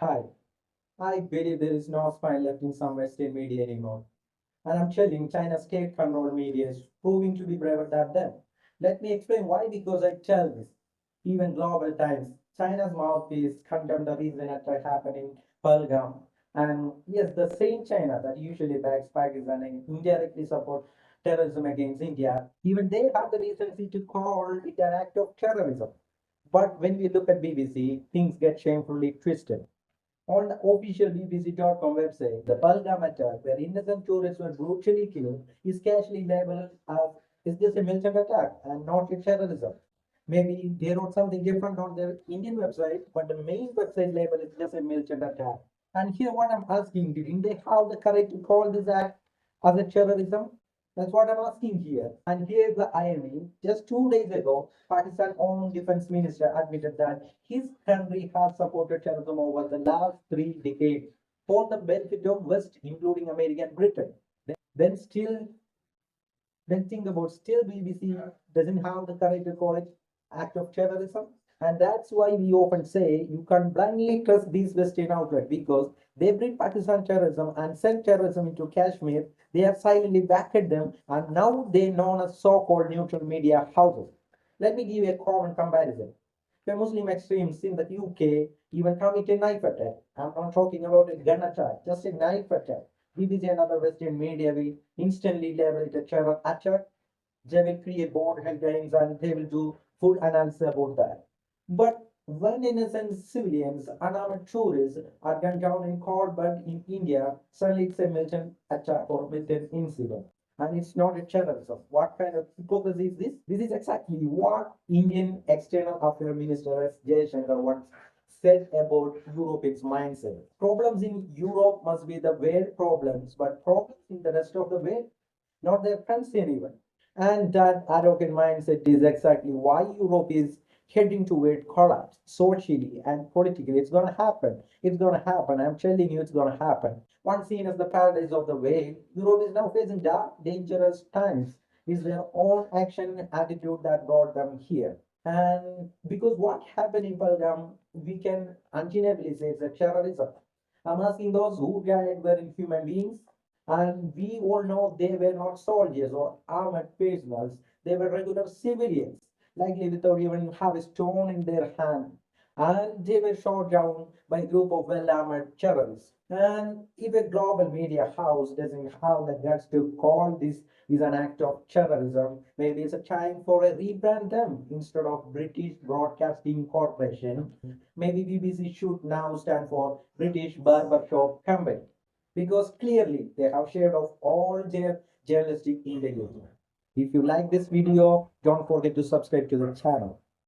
Hi, I believe there is no spine left in some Western media anymore. And I'm telling China's state controlled media is proving to be braver than them. Let me explain why because I tell this. Even Global Times, China's mouthpiece, condemned the recent attack happening in Pahalgam. And yes, the same China that usually backs Pakistan and indirectly support terrorism against India, even they have the decency to call it an act of terrorism. But when we look at BBC, things get shamefully twisted. On the official BBC.com website, the Pahalgam attack, where innocent tourists were brutally killed, is casually labeled as is this a militant attack and not a terrorism. Maybe they wrote something different on their Indian website, but the main website label is just a militant attack. And here, what I'm asking, didn't they have the courage to call this act as a terrorism? That's what I'm asking here. And here's the irony. Just 2 days ago, Pakistan's own defense minister admitted that his country has supported terrorism over the last 3 decades for the benefit of West, including America and Britain. Then still, then think about still BBC doesn't have the courage to call it act of terrorism. And that's why we often say you can't blindly trust these Western outlets because they bring Pakistan terrorism and send terrorism into Kashmir. They have silently backed them and now they're known as so-called neutral media houses. Let me give you a common comparison. The Muslim extremists in the UK even commit a knife attack. I'm not talking about a gun attack, just a knife attack. BBC and other Western media will instantly label it a terror attack. They will create board headlines and they will do full analysis about that. But when innocent civilians, unarmed tourists are gunned down in cold blood in India, suddenly it's a militant attack or militant incident. And it's not a terrorism. What kind of hypocrisy is this? This is exactly what Indian External Affairs Minister S. Jaishankar once said about Europe's mindset. Problems in Europe must be the world problems, but problems in the rest of the world, not their concern even. And that arrogant mindset is exactly why Europe is heading toward collapse socially and politically. It's going to happen. It's going to happen. I'm telling you, it's going to happen. Once seen as the paradise of the world, Europe is now facing dark, dangerous times. It's their own action and attitude that brought them here. And because what happened in Pahalgam, we can undeniably say it's a terrorism. I'm asking those who died were human beings, and we all know they were not soldiers or armored personnel. They were regular civilians, likely without even have a stone in their hand. And they were shot down by a group of well-armored terrorists. And if a global media house doesn't have the guts to call this is an act of terrorism, maybe it's a time for a rebrand them instead of British Broadcasting Corporation. Maybe BBC should now stand for British Barbershop Company because clearly they have shared of all their journalistic integrity. If you like this video, don't forget to subscribe to the channel.